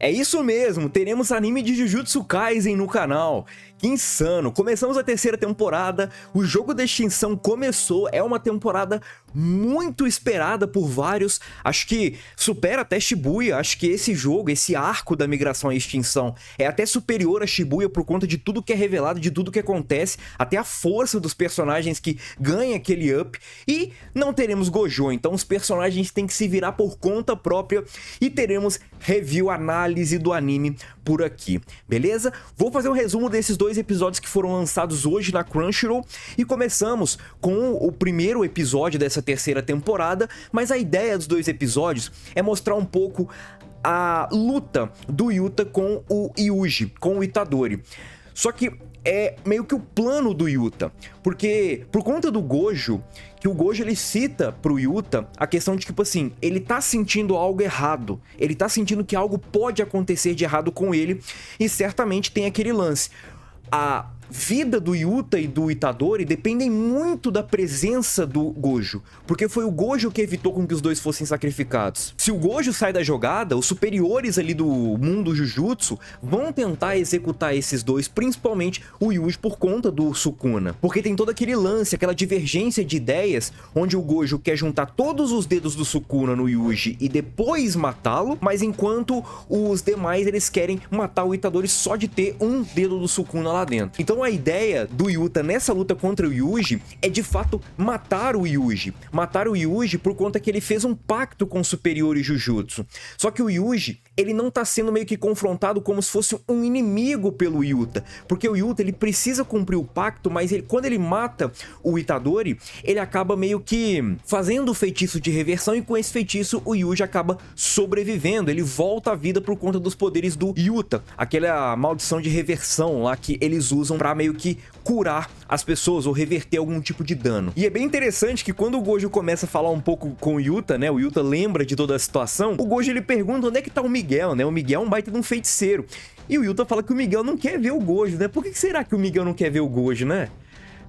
É isso mesmo, teremos anime de Jujutsu Kaisen no canal. Que insano! Começamos a terceira temporada, o jogo da extinção começou, é uma temporada muito esperada por vários, acho que supera até Shibuya, acho que esse jogo, esse arco da migração à extinção é até superior a Shibuya por conta de tudo que é revelado, de tudo que acontece, até a força dos personagens que ganha aquele up, e não teremos Gojo, então os personagens têm que se virar por conta própria e teremos review, análise do anime por aqui, beleza? Vou fazer um resumo desses dois episódios que foram lançados hoje na Crunchyroll e começamos com o primeiro episódio dessa terceira temporada, mas a ideia dos dois episódios é mostrar um pouco a luta do Yuta com o Yuji, com o Itadori. Só que é meio que o plano do Yuta, porque por conta do Gojo, que o Gojo ele cita pro Yuta a questão de tipo assim, ele tá sentindo algo errado, ele tá sentindo que algo pode acontecer de errado com ele e certamente tem aquele lance. A vida do Yuta e do Itadori dependem muito da presença do Gojo, porque foi o Gojo que evitou com que os dois fossem sacrificados. Se o Gojo sai da jogada, os superiores ali do mundo Jujutsu vão tentar executar esses dois, principalmente o Yuji por conta do Sukuna, porque tem todo aquele lance, aquela divergência de ideias, onde o Gojo quer juntar todos os dedos do Sukuna no Yuji e depois matá-lo, mas enquanto os demais eles querem matar o Itadori só de ter um dedo do Sukuna lá dentro. Então a ideia do Yuta nessa luta contra o Yuji é de fato matar o Yuji. Matar o Yuji por conta que ele fez um pacto com os superiores Jujutsu. Só que o Yuji, ele não tá sendo meio que confrontado como se fosse um inimigo pelo Yuta. Porque o Yuta, ele precisa cumprir o pacto, mas quando ele mata o Itadori, ele acaba meio que fazendo o feitiço de reversão e com esse feitiço o Yuji acaba sobrevivendo. Ele volta à vida por conta dos poderes do Yuta. Aquela maldição de reversão lá que eles usam pra meio que curar as pessoas ou reverter algum tipo de dano. E é bem interessante que quando o Gojo começa a falar um pouco com o Yuta, né, o Yuta lembra de toda a situação, o Gojo ele pergunta onde é que tá o Miguel, né, o Miguel é um baita de um feiticeiro. E o Yuta fala que o Miguel não quer ver o Gojo, né, por que será que o Miguel não quer ver o Gojo, né?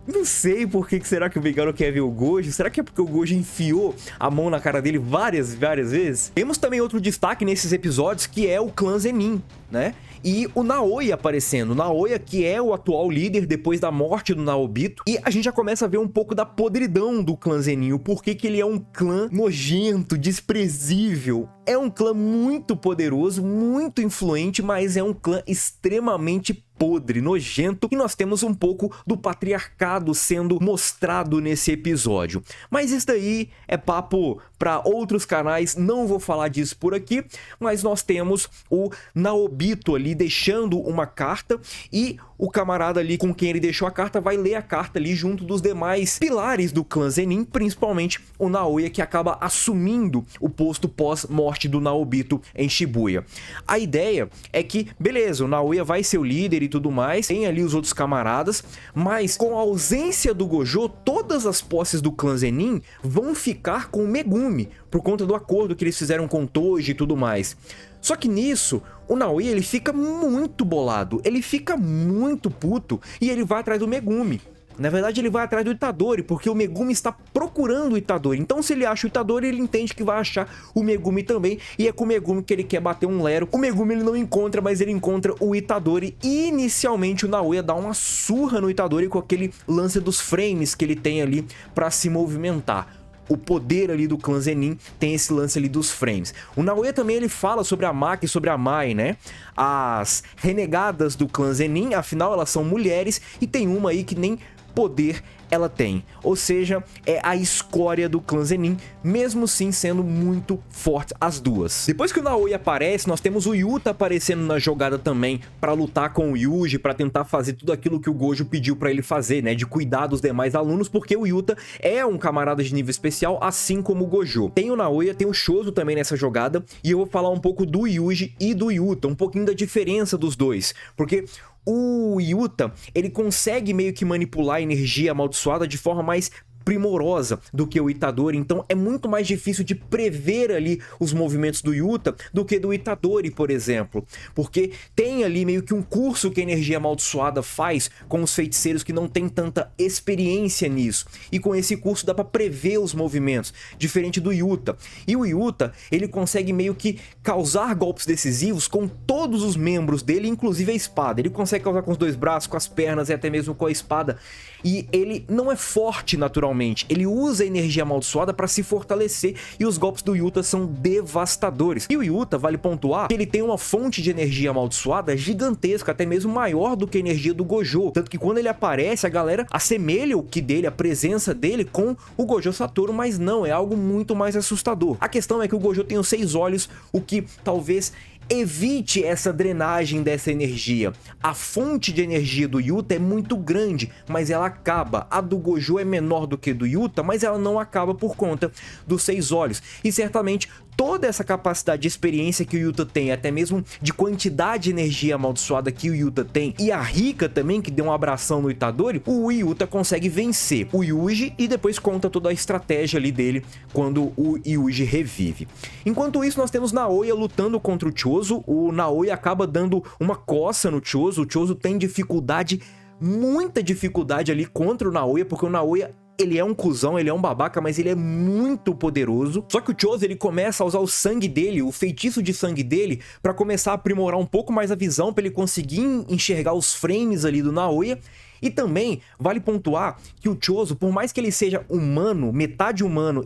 Não sei por que será que o Miguel não quer ver o Gojo. Será que é porque o Gojo enfiou a mão na cara dele várias vezes? Temos também outro destaque nesses episódios, que é o clã Zenin, né? E o Naoya aparecendo. Naoya, que é o atual líder depois da morte do Naobito. E a gente já começa a ver um pouco da podridão do clã Zenin. O porquê que ele é um clã nojento, desprezível. É um clã muito poderoso, muito influente, mas é um clã extremamente podre, nojento, e nós temos um pouco do patriarcado sendo mostrado nesse episódio. Mas isso daí é papo para outros canais, não vou falar disso por aqui, mas nós temos o Naobito ali deixando uma carta e o camarada ali com quem ele deixou a carta vai ler a carta ali junto dos demais pilares do clã Zenin, principalmente o Naoya, que acaba assumindo o posto pós-morte do Naobito em Shibuya. A ideia é que, beleza, o Naoya vai ser o líder e tudo mais, tem ali os outros camaradas, mas com a ausência do Gojo, todas as posses do clã Zenin vão ficar com o Megumi, por conta do acordo que eles fizeram com Toji e tudo mais. Só que nisso, o Naoya ele fica muito bolado, ele fica muito puto e ele vai atrás do Megumi. Na verdade ele vai atrás do Itadori, porque o Megumi está procurando o Itadori. Então se ele acha o Itadori, ele entende que vai achar o Megumi também. E é com o Megumi que ele quer bater um lero. O Megumi ele não encontra, mas ele encontra o Itadori. E inicialmente o Naoya dá uma surra no Itadori com aquele lance dos frames que ele tem ali para se movimentar. O poder ali do clã Zenin tem esse lance ali dos frames. O Naoya também ele fala sobre a Maki e sobre a Mai, né? As renegadas do clã Zenin, afinal elas são mulheres e tem uma aí que nem poder ela tem, ou seja, é a escória do clã Zenin, mesmo sim sendo muito forte as duas. Depois que o Naoya aparece, nós temos o Yuta aparecendo na jogada também para lutar com o Yuji, para tentar fazer tudo aquilo que o Gojo pediu para ele fazer, né, de cuidar dos demais alunos, porque o Yuta é um camarada de nível especial, assim como o Gojo. Tem o Naoya, tem o Shozo também nessa jogada, e eu vou falar um pouco do Yuji e do Yuta, um pouquinho da diferença dos dois, porque o Yuta, ele consegue meio que manipular a energia amaldiçoada de forma mais primorosa do que o Itadori, então é muito mais difícil de prever ali os movimentos do Yuta do que do Itadori, por exemplo, porque tem ali meio que um curso que a energia amaldiçoada faz com os feiticeiros que não tem tanta experiência nisso, e com esse curso dá para prever os movimentos, diferente do Yuta. E o Yuta, ele consegue meio que causar golpes decisivos com todos os membros dele, inclusive a espada. Ele consegue causar com os dois braços, com as pernas e até mesmo com a espada. E ele não é forte naturalmente, ele usa a energia amaldiçoada para se fortalecer, e os golpes do Yuta são devastadores. E o Yuta, vale pontuar, que ele tem uma fonte de energia amaldiçoada gigantesca, até mesmo maior do que a energia do Gojo, tanto que quando ele aparece, a galera assemelha o ki dele, a presença dele com o Gojo Satoru, mas não, é algo muito mais assustador. A questão é que o Gojo tem os 6 olhos, o que talvez evite essa drenagem dessa energia. A fonte de energia do Yuta é muito grande, mas ela acaba. A do Gojo é menor do que do Yuta, mas ela não acaba por conta dos 6 olhos. E certamente toda essa capacidade de experiência que o Yuta tem, até mesmo de quantidade de energia amaldiçoada que o Yuta tem, e a Rika também, que deu um abração no Itadori, o Yuta consegue vencer o Yuji e depois conta toda a estratégia ali dele quando o Yuji revive. Enquanto isso, nós temos Naoya lutando contra o Chozo. O Naoya acaba dando uma coça no Chozo. O Chozo tem dificuldade, muita dificuldade ali contra o Naoya, porque o Naoya, ele é um cuzão, ele é um babaca, mas ele é muito poderoso. Só que o Chozo, ele começa a usar o sangue dele, o feitiço de sangue dele, pra começar a aprimorar um pouco mais a visão, pra ele conseguir enxergar os frames ali do Naoya. E também vale pontuar que o Chozo, por mais que ele seja humano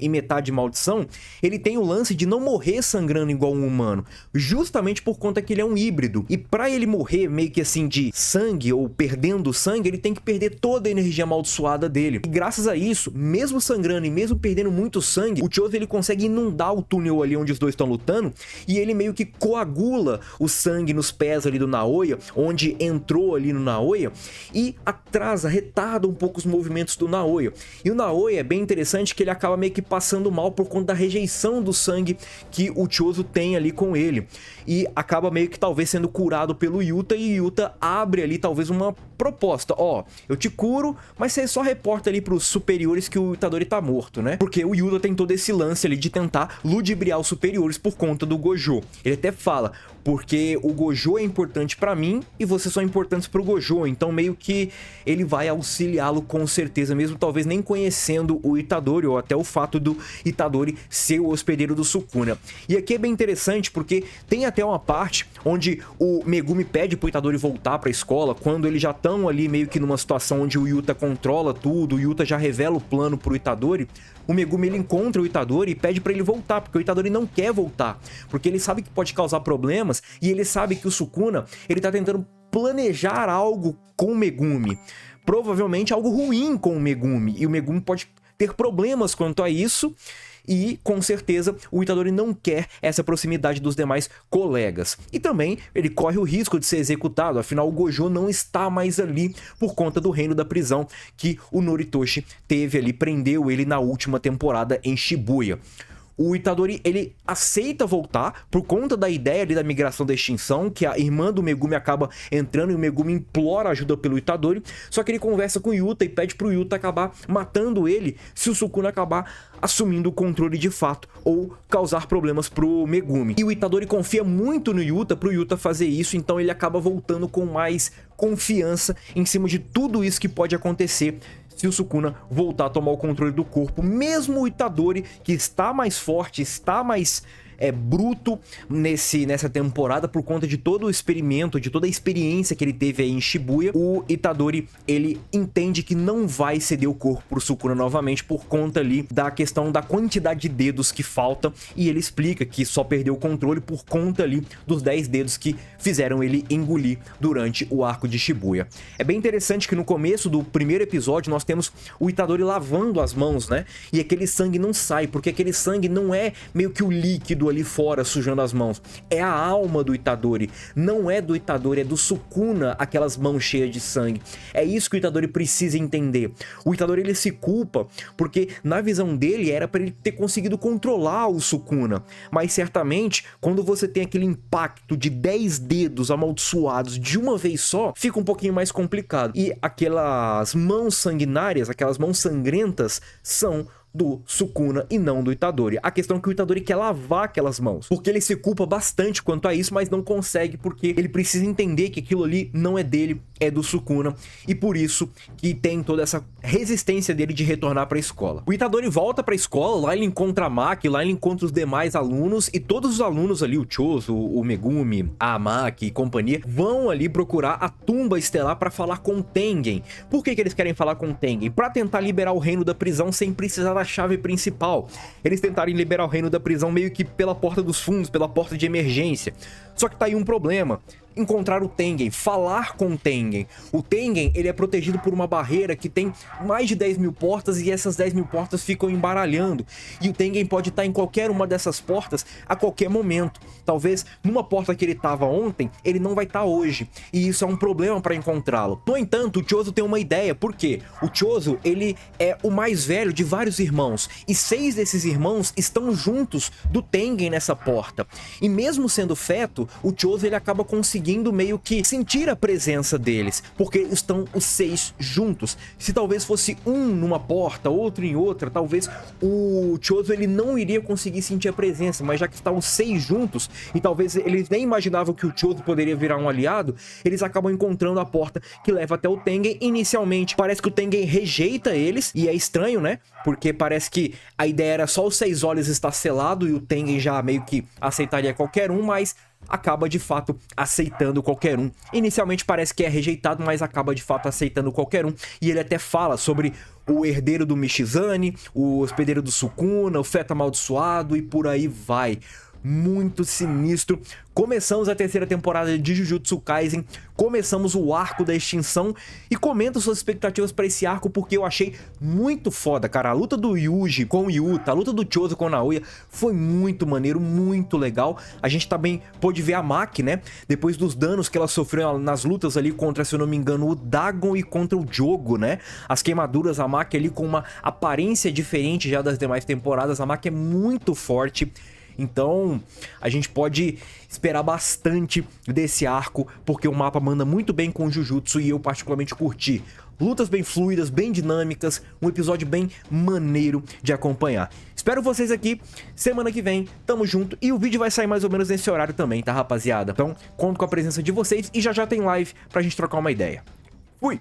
e metade maldição, ele tem o lance de não morrer sangrando igual um humano, justamente por conta que ele é um híbrido. E pra ele morrer meio que assim de sangue, ou perdendo sangue, ele tem que perder toda a energia amaldiçoada dele. E graças a isso, mesmo sangrando e mesmo perdendo muito sangue, o Chozo, ele consegue inundar o túnel ali onde os dois estão lutando, e ele meio que coagula o sangue nos pés ali do Naoya, onde entrou ali no Naoya, e atrasa, retarda um pouco os movimentos do Naoya. E o Naoya é bem interessante que ele acaba meio que passando mal por conta da rejeição do sangue que o Chozo tem ali com ele. E acaba meio que talvez sendo curado pelo Yuta, e o Yuta abre ali talvez uma proposta. Ó, eu te curo, mas você só reporta ali pros superiores que o Itadori tá morto, né? Porque o Yuta tem todo esse lance ali de tentar ludibriar os superiores por conta do Gojo. Ele até fala, porque o Gojo é importante pra mim e vocês são importantes pro Gojo, então meio que ele vai auxiliá-lo com certeza, mesmo talvez nem conhecendo o Itadori, ou até o fato do Itadori ser o hospedeiro do Sukuna. E aqui é bem interessante porque tem até uma parte onde o Megumi pede pro Itadori voltar pra escola, quando eles já estão ali meio que numa situação onde o Yuta controla tudo, o Yuta já revela o plano pro Itadori. O Megumi, ele encontra o Itadori e pede pra ele voltar, porque o Itadori não quer voltar, porque ele sabe que pode causar problemas, e ele sabe que o Sukuna, ele tá tentando planejar algo com o Megumi, provavelmente algo ruim com o Megumi, e o Megumi pode ter problemas quanto a isso, e com certeza o Itadori não quer essa proximidade dos demais colegas. E também ele corre o risco de ser executado, afinal o Gojo não está mais ali por conta do reino da prisão que o Noritoshi teve ali, prendeu ele na última temporada em Shibuya. O Itadori, ele aceita voltar por conta da ideia ali da migração da extinção, que a irmã do Megumi acaba entrando e o Megumi implora ajuda pelo Itadori, só que ele conversa com o Yuta e pede pro Yuta acabar matando ele se o Sukuna acabar assumindo o controle de fato ou causar problemas pro Megumi. E o Itadori confia muito no Yuta pro Yuta fazer isso, então ele acaba voltando com mais confiança em cima de tudo isso que pode acontecer se o Sukuna voltar a tomar o controle do corpo. Mesmo o Itadori, que está mais forte, está mais bruto nessa temporada por conta de todo o experimento, de toda a experiência que ele teve aí em Shibuya, o Itadori, ele entende que não vai ceder o corpo pro Sukuna novamente por conta ali da questão da quantidade de dedos que falta, e ele explica que só perdeu o controle por conta ali dos 10 dedos que fizeram ele engolir durante o arco de Shibuya. É bem interessante que no começo do primeiro episódio nós temos o Itadori lavando as mãos, né? E aquele sangue não sai, porque aquele sangue não é meio que o líquido ali fora sujando as mãos. É a alma do Itadori, não é do Itadori, é do Sukuna, aquelas mãos cheias de sangue. É isso que o Itadori precisa entender. O Itadori, ele se culpa porque na visão dele era para ele ter conseguido controlar o Sukuna, mas certamente quando você tem aquele impacto de 10 dedos amaldiçoados de uma vez só, fica um pouquinho mais complicado. E aquelas mãos sanguinárias, aquelas mãos sangrentas são do Sukuna e não do Itadori. A questão é que o Itadori quer lavar aquelas mãos, porque ele se culpa bastante quanto a isso, mas não consegue porque ele precisa entender que aquilo ali não é dele, é do Sukuna, e por isso que tem toda essa resistência dele de retornar para a escola. O Itadori volta para a escola, lá ele encontra a Maki, lá ele encontra os demais alunos, e todos os alunos ali, o Chozo, o Megumi, a Maki e companhia, vão ali procurar a tumba estelar para falar com o Tengen. Por que eles querem falar com o Tengen? Para tentar liberar o reino da prisão sem precisar da chave principal. Eles tentarem liberar o reino da prisão meio que pela porta dos fundos, pela porta de emergência. Só que tá aí um problema. Encontrar o Tengen, falar com o Tengen. O Tengen, ele é protegido por uma barreira que tem mais de 10 mil portas e essas 10 mil portas ficam embaralhando. E o Tengen pode estar em qualquer uma dessas portas a qualquer momento. Talvez numa porta que ele estava ontem, ele não vai estar hoje. E isso é um problema para encontrá-lo. No entanto, o Chozo tem uma ideia. Por quê? O Chozo, ele é o mais velho de vários irmãos. E 6 desses irmãos estão juntos do Tengen nessa porta. E mesmo sendo feto, o Chozo, ele acaba conseguindo meio que sentir a presença deles, porque estão os 6 juntos. Se talvez fosse um numa porta, outro em outra, talvez o Chozo, ele não iria conseguir sentir a presença, mas já que estão os 6 juntos, e talvez eles nem imaginavam que o Chozo poderia virar um aliado, eles acabam encontrando a porta que leva até o Tengen. Inicialmente, parece que o Tengen rejeita eles, e é estranho, né? Porque parece que a ideia era só os 6 olhos estar selado, e o Tengen já meio que aceitaria qualquer um, mas acaba de fato aceitando qualquer um. Inicialmente parece que é rejeitado, mas acaba de fato aceitando qualquer um. E ele até fala sobre o herdeiro do Michizane, o hospedeiro do Sukuna, o feto amaldiçoado e por aí vai. Muito sinistro. Começamos a terceira temporada de Jujutsu Kaisen, começamos o arco da extinção e comenta suas expectativas para esse arco porque eu achei muito foda, cara. A luta do Yuji com o Yuta, a luta do Chozo com a Naoya foi muito maneiro, muito legal. A gente também pôde ver a Maki, né, depois dos danos que ela sofreu nas lutas ali contra, se eu não me engano, o Dagon e contra o Jogo, né, as queimaduras, a Maki ali com uma aparência diferente já das demais temporadas. A Maki é muito forte. Então, a gente pode esperar bastante desse arco, porque o mapa manda muito bem com o Jujutsu e eu particularmente curti. Lutas bem fluidas, bem dinâmicas, um episódio bem maneiro de acompanhar. Espero vocês aqui, semana que vem, tamo junto, e o vídeo vai sair mais ou menos nesse horário também, tá, rapaziada? Então, conto com a presença de vocês e já já tem live pra gente trocar uma ideia. Fui!